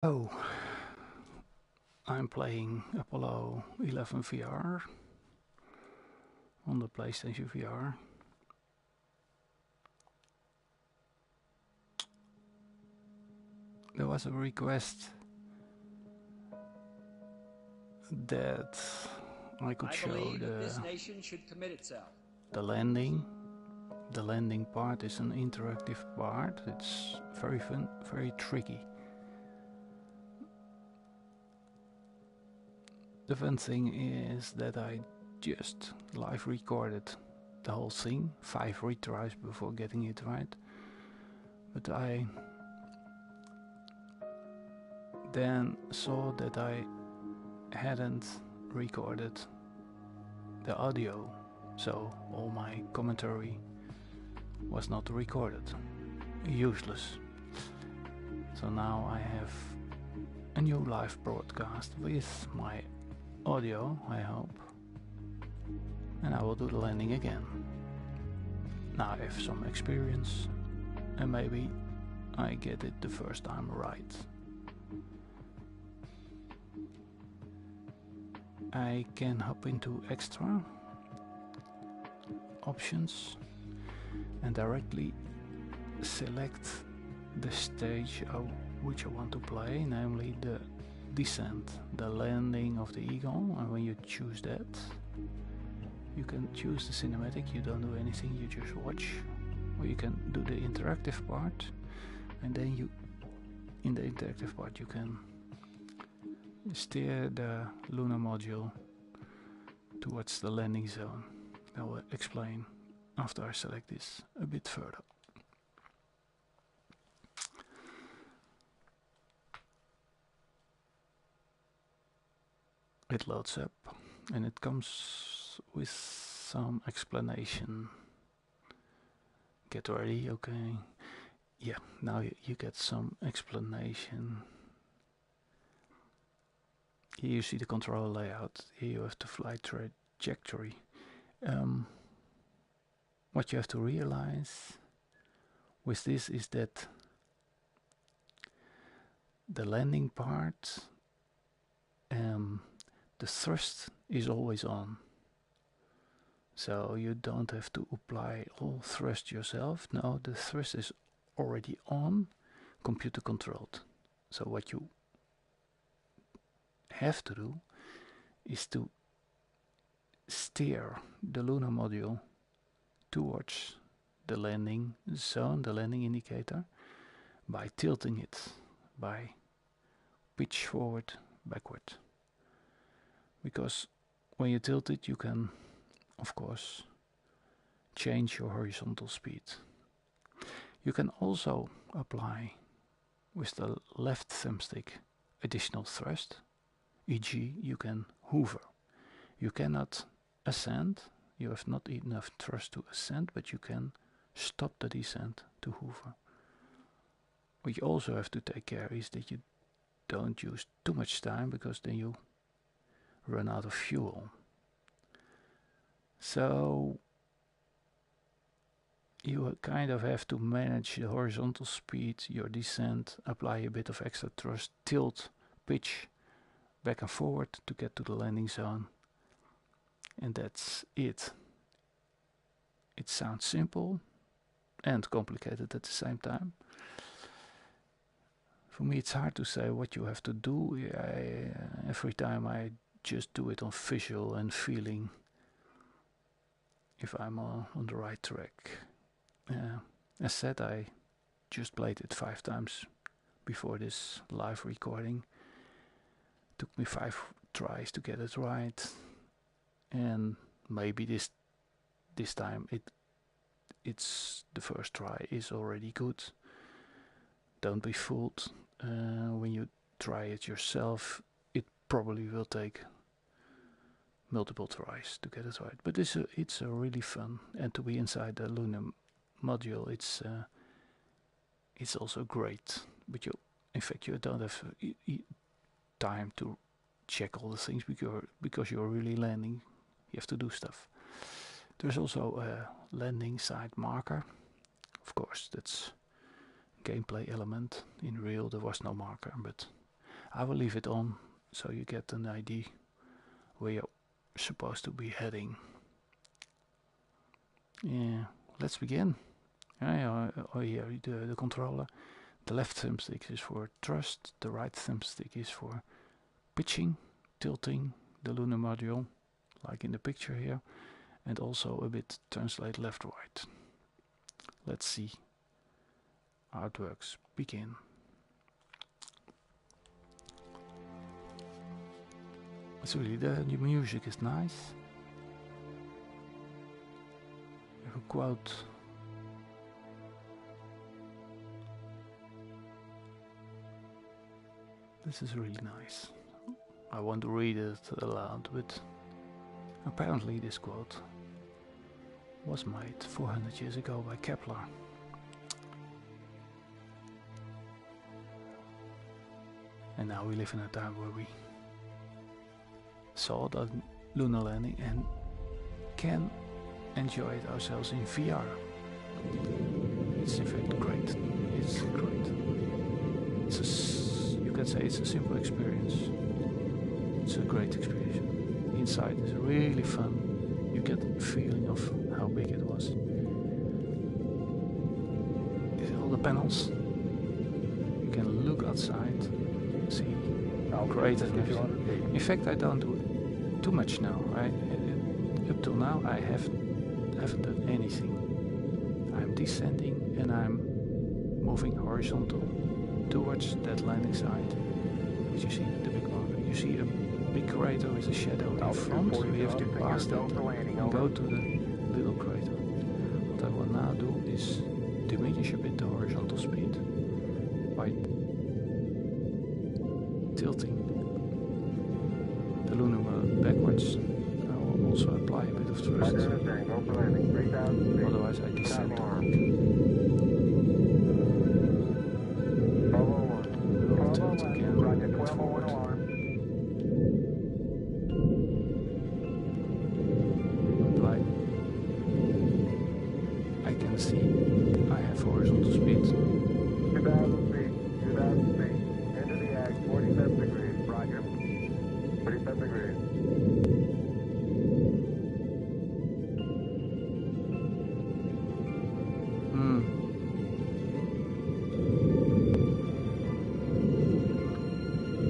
Oh, I'm playing Apollo 11 VR on the PlayStation VR. There was a request that I could show the landing. The landing part is an interactive part. It's very fun, very tricky. The fun thing is that I just live recorded the whole thing, 5 retries before getting it right. But I then saw that I hadn't recorded the audio, so all my commentary was not recorded. Useless. So now I have a new live broadcast with my audio, I hope, and I will do the landing again. Now I have some experience, and maybe I get it the first time right. I can hop into extra options and directly select the stage which I want to play, namely the descent, the landing of the eagle. And when you choose that, you can choose the cinematic. You don't do anything, you just watch, or you can do the interactive part, and then you in the interactive part you can steer the lunar module towards the landing zone. I will explain after I select this a bit further. It loads up and it comes with some explanation. Get ready, okay. Yeah, now you get some explanation. Here you see the control layout. Here you have the flight trajectory. What you have to realize with this is that the landing part, the thrust is always on. So you don't have to apply all thrust yourself. No, the thrust is already on, computer controlled. So what you have to do is to steer the lunar module towards the landing zone, the landing indicator, by tilting it, by pitch forward, backward. Because when you tilt it, you can, of course, change your horizontal speed. You can also apply with the left thumbstick additional thrust, e.g. you can hover. You cannot ascend, you have not enough thrust to ascend, but you can stop the descent to hover. What you also have to take care is that you don't use too much time, because then you run out of fuel. So you kind of have to manage the horizontal speed, your descent, apply a bit of extra thrust, tilt, pitch back and forward to get to the landing zone. And that's it. It sounds simple and complicated at the same time. For me, it's hard to say what you have to do. Every time I just do it on visual and feeling if I'm on the right track. As said, I just played it 5 times before this live recording. Took me 5 tries to get it right, and maybe this time it's the first try is already good. Don't be fooled. When you try it yourself, it probably will take multiple tries to get it right. But it's a really fun, and to be inside the lunar module, it's also great. But in fact, you don't have time to check all the things because you're really landing. You have to do stuff. There's also a landing site marker. Of course, that's gameplay element. In real, there was no marker, but I will leave it on so you get an idea where you're supposed to be heading. Yeah, let's begin. Here the controller. The left thumbstick is for thrust, the right thumbstick is for pitching, tilting the lunar module, like in the picture here, and also a bit translate left-right. Let's see how it works. Begin. It's really, the music is nice. I have a quote. This is really nice. I want to read it aloud, but apparently this quote was made 400 years ago by Kepler. And now we live in a time where we saw the lunar landing and can enjoy it ourselves in VR. It's in fact great. It's great. You can say it's a simple experience. It's a great experience. Inside is really fun. You get the feeling of how big it was. All the panels. You can look outside, see how great it is. In fact, I don't do too much now. Up till now, I haven't done anything. I'm descending and I'm moving horizontal towards that landing site. But you see the big one. You see a big crater with a shadow in front. We have to pass that and go to the little crater. What I will now do is diminish a bit the horizontal speed by tilting the lunar backwards. I will also apply a bit of thrust. Otherwise I descend. We'll tilt again, put forward. Apply. I can see I have horizontal speed. 2,000 feet, 2,000 feet. Into the ag, 47 degrees, roger. 47 degrees.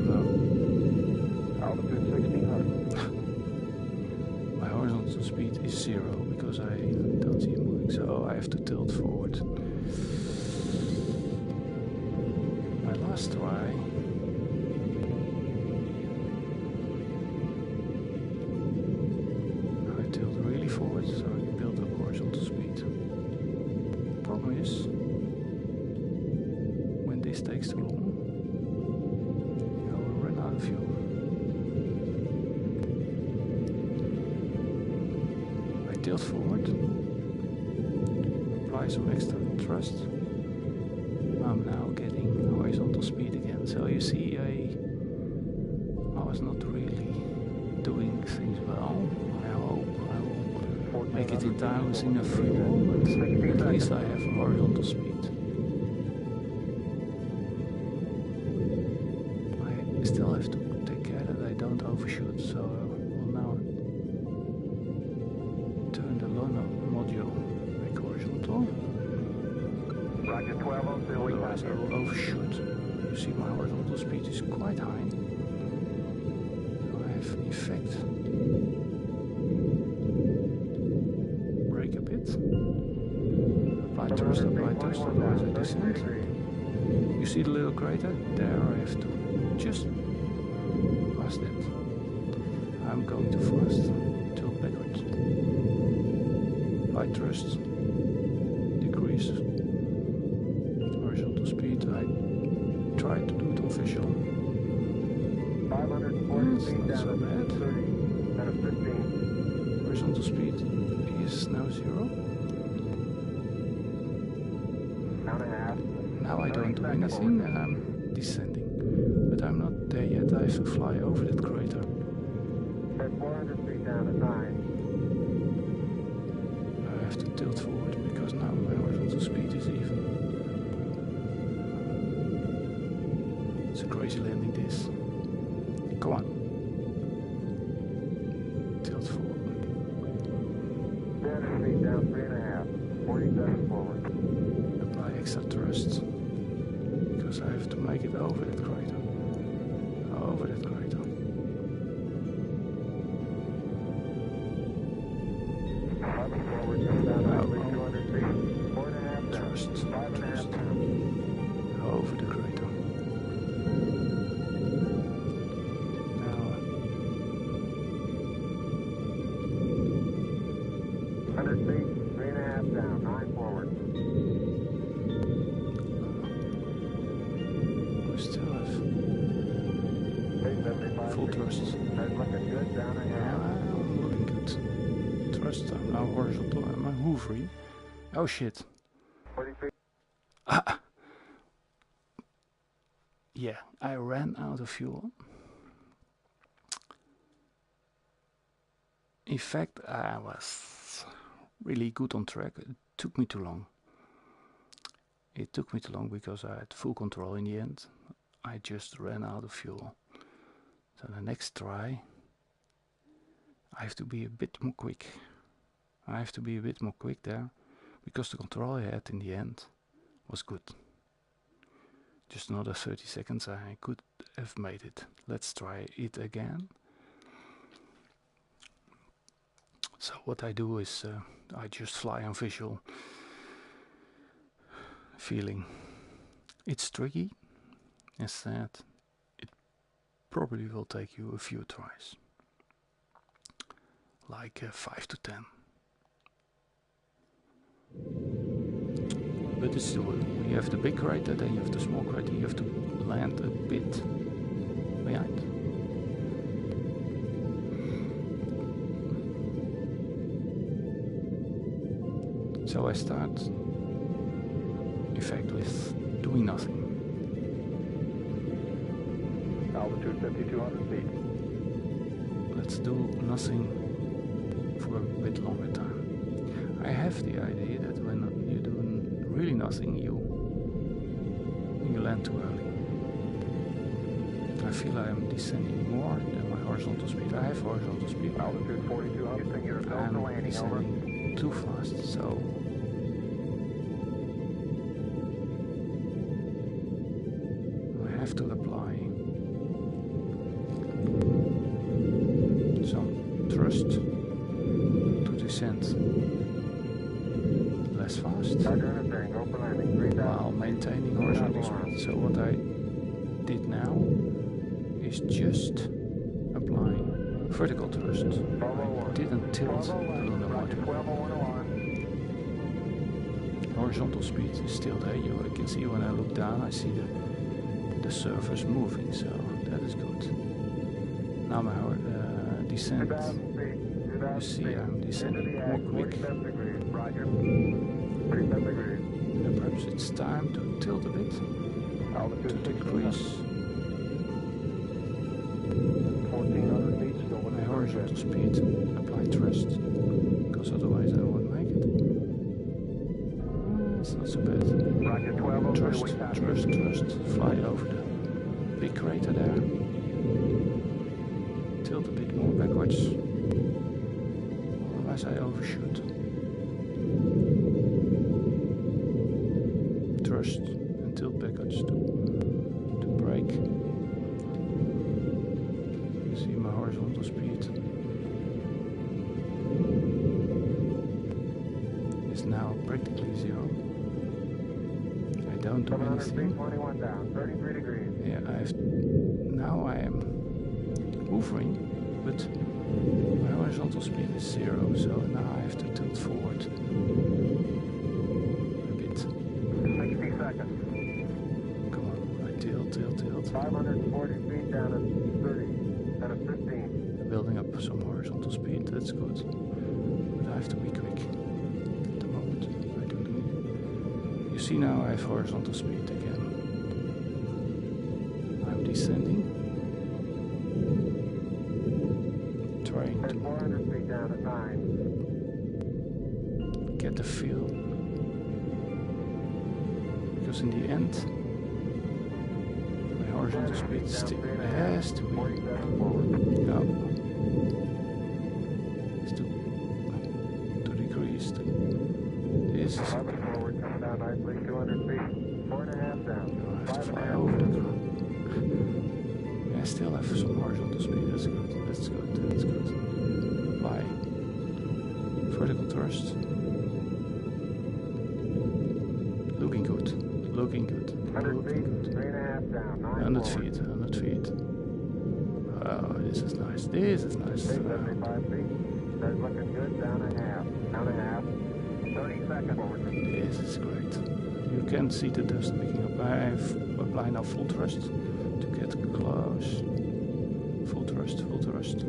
No. Altitude 1,600. My horizontal speed is 0 because I don't see it moving, so I have to tilt forward. My last try. I tilt really forward so I can build up horizontal speed. The problem is, when this takes too long, I will run out of fuel. I tilt forward, apply some extra thrust. I'm now getting horizontal speed again. So you see, I was not really doing things well. I hope I will make it in time with enough fuel, but at least I have horizontal speed. I still have to take care that I don't overshoot, so I will now turn the lunar module back horizontal. Roger 1202, we Otherwise I will overshoot. You see my horizontal speed is quite high. I have in fact brake a bit. Apply thrust, otherwise I descend. You see the little crater? There I have to just pass that. I'm going too fast. Tilt backwards. Apply thrust. Decrease horizontal speed. I try to do it on visual. 540 It's feet not so down to bad. 30, down to 15. Horizontal speed is now 0. Pound and a half. Now I don't do anything and I'm descending. But I'm not there yet. I have to fly over that crater. At 400 feet down to 9. I have to tilt forward because now my horizontal speed is even. It's a crazy landing this. Come on. Tilt forward. 300 feet down, 3.5. 47 forward. Apply extra thrust. Because I have to make it over that crater. Over that crater. Climbing forward, just down nicely, 200 feet. 4.5 down. Thrust. 5.5 down. Over the crater. Now 100 feet, 3.5 down, 9 forward. we still have 875 full feet. thrust. That's looking good down ahead. I'm looking good. Thrust, I'm now horizontal. Am I hovering? Oh shit. 40 feet. Yeah, I ran out of fuel. In fact, I was really good on track. It took me too long. It took me too long because I had full control in the end. I just ran out of fuel. So the next try, I have to be a bit more quick. I have to be a bit more quick there, because the control I had in the end was good. Just another 30 seconds, I could have made it. Let's try it again. So what I do is I just fly on visual feeling. It's tricky. Instead, it probably will take you a few tries, like 5 to 10. But it's still, you have the big crater, then you have the small crater, you have to land a bit behind. So I start, in fact, with doing nothing. Altitude 5,200 feet. Let's do nothing for a bit longer time. I have the idea that when you do really nothing, you land too early. I feel I am descending more than my horizontal speed. I have horizontal speed. Altitude 4,200. Houston, you're go for landing, over. Descending too fast, so I have to apply some thrust to descend less fast while maintaining horizontal speed. So what I did now is just applying vertical thrust. I didn't tilt the lunar module. Horizontal speed is still there. I can see when I look down, I see the surface moving, so that is good. Now my descent, you see I'm descending more quick. And perhaps it's time to tilt a bit, to decrease my horizontal speed, apply thrust, because otherwise I won't make it. It's not so bad. Thrust, fly over the big crater there. Tilt a bit more backwards, otherwise I overshoot. Thrust and tilt backwards to brake. You see my horizontal speed is now practically zero. I don't do anything. 21 down, 33 degrees. Yeah, now I am hovering, but my horizontal speed is zero, so now I have to tilt forward a bit. 60 seconds. Come on, I tilt. 540 feet down at 30, and at 15. Building up some horizontal speed, that's good. But I have to be quick. At the moment, I don't do it. You see now I have horizontal speed again. I'm descending. Trying At 400 feet down at 9. to get the feel. Because in the end, my horizontal speed still has to be. 47 forward. No. It's to decrease. This is 11 forward, coming down nicely, 200 feet. 4.5 down. you have to fly 5.5 over down. it. I still have some horizontal speed. That's good. That's good. That's good. Apply vertical thrust. Looking good. Looking good. 100 feet, Looking good. 3.5 down. 9 100 forward. feet. 100 feet. Oh, this is nice. This is nice. 75 feet. That's looking good. Down a half. Down a half. 30 seconds forward. This is great. You can see the dust picking up. I apply now full thrust to get close. Full thrust, full thrust.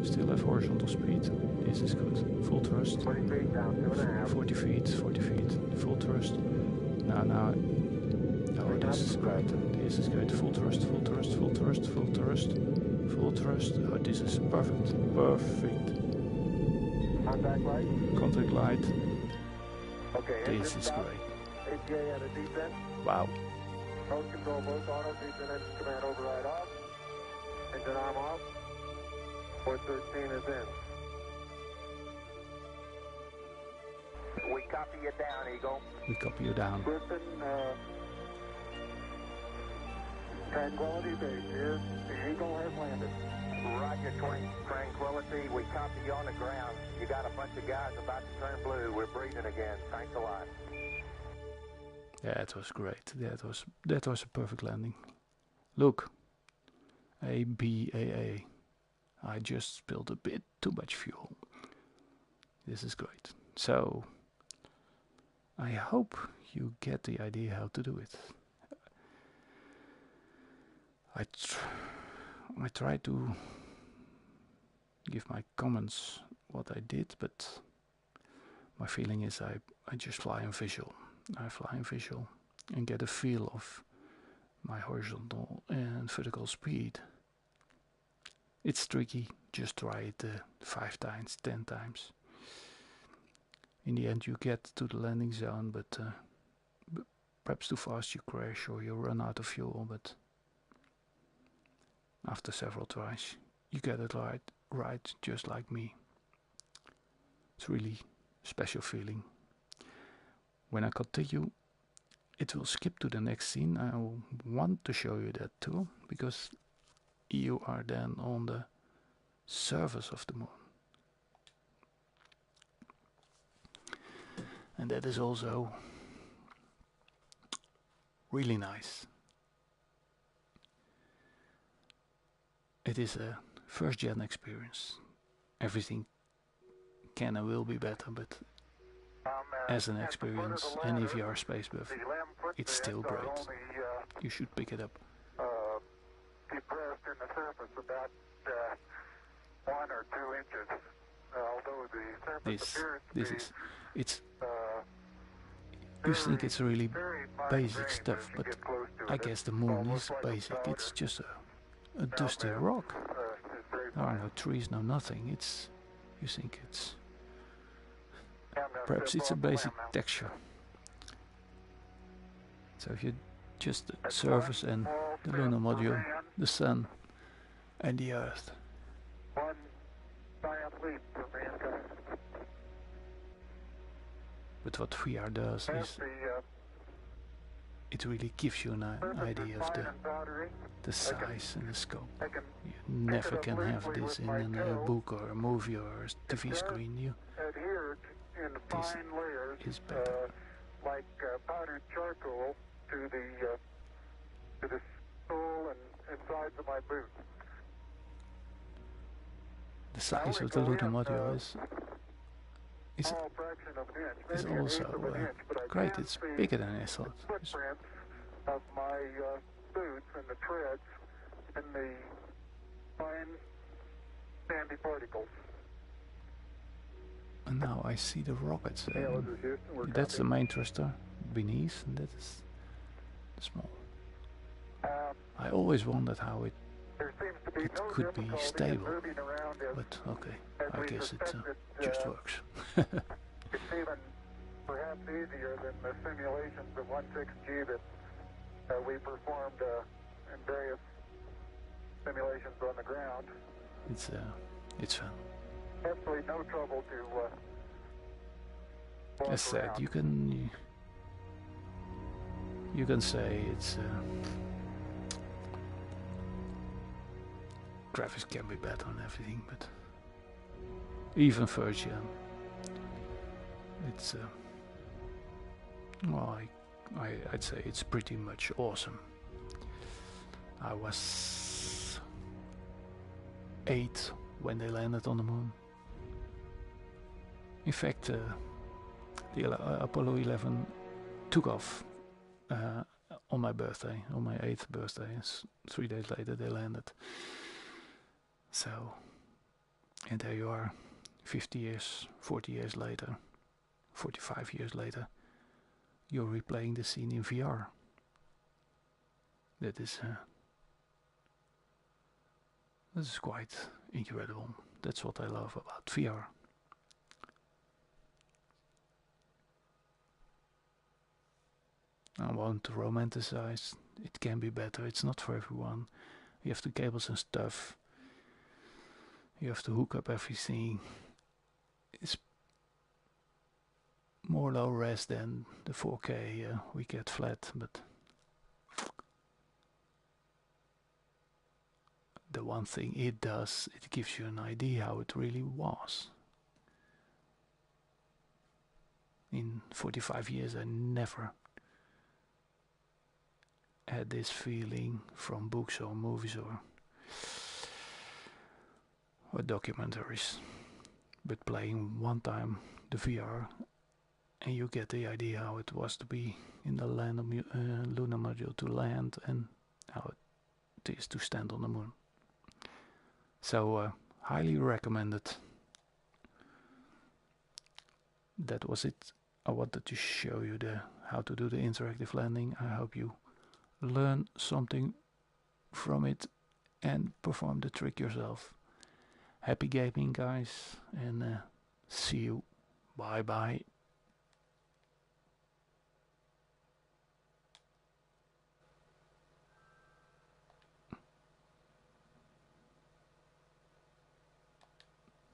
Still have horizontal speed. This is good. Full thrust. 40 feet down, 2.5. 40 feet, 40 feet. Full thrust. Now. Oh, this is great. This is great. Full thrust, full thrust, full thrust, full thrust. Full thrust. Oh, this is perfect. Perfect. Contact light. Contact light. Okay, This engine is stop. great. ATA at a descent. Wow. Mode control both auto. Descent engine command override off. Engine arm off. 413 is in. We copy you down, Eagle. We copy you down. Listen, Tranquility Base here. The Eagle has landed. Roger, Tranquility. We copy you on the ground. You got a bunch of guys about to turn blue. We're breathing again. Thanks a lot. Yeah, it was great. That was a perfect landing. Look. ABAA. I just spilled a bit too much fuel. This is great. So I hope you get the idea how to do it. I try to give my comments what I did, but my feeling is I just fly in visual. I fly in visual and get a feel of my horizontal and vertical speed. It's tricky, just try it 5 times, 10 times. In the end you get to the landing zone, but perhaps too fast you crash or you run out of fuel, but after several tries you get it right just like me. It's really a special feeling. When I continue, it will skip to the next scene. I want to show you that too, because you are then on the surface of the moon. And that is also really nice. It is a first-gen experience. Everything can and will be better, but as an experience, and if you are a space buff, it's still great. You should pick it up. Depressed in the surface about 1 or 2 inches. Although the surface appears It's you think it's really basic stuff, but I guess the moon is basic. It's just a dusty rock. There are no trees, no nothing. You think it's perhaps it's a basic texture. So if you just the surface and the lunar module, the sun and the earth. One giant leap for mankind. But what VR does is it really gives you an idea of the size and the scope. You never can have this in a book or a movie or a TV screen. This is better. Like powdered charcoal to the sole and sides of my boot. The size of the lunar module is also great. It's bigger than I thought. Footprints of my boots and the treads and the fine sandy particles. And now I see the rockets. That's the main thruster beneath, and that is the small. I always wondered how it could be stable, but okay, I guess it just works. It's even perhaps easier than the simulations of 16G that we performed and various simulations on the ground. It's fun. Absolutely no trouble to walk As said, around. you can say it's graphics can be better and everything, but even first gen, it's well, I'd say it's pretty much awesome. I was 8 when they landed on the moon. In fact, the Apollo 11 took off on my birthday, on my 8th birthday. 3 days later they landed. So, and there you are, 50 years, 40 years later, 45 years later, you're replaying the scene in VR. That is quite incredible. That's what I love about VR. I won't romanticize. It can be better. It's not for everyone. You have the cables and stuff. You have to hook up everything. It's more low res than the 4K we get flat, but the one thing it does, it gives you an idea how it really was. In 45 years I never had this feeling from books or movies or documentaries, but playing one time the VR and you get the idea how it was to be in the land of lunar module, to land, and how it is to stand on the moon. So highly recommended. That was it. I wanted to show you how to do the interactive landing. I hope you learn something from it and perform the trick yourself. Happy gaming, guys, and see you. Bye bye.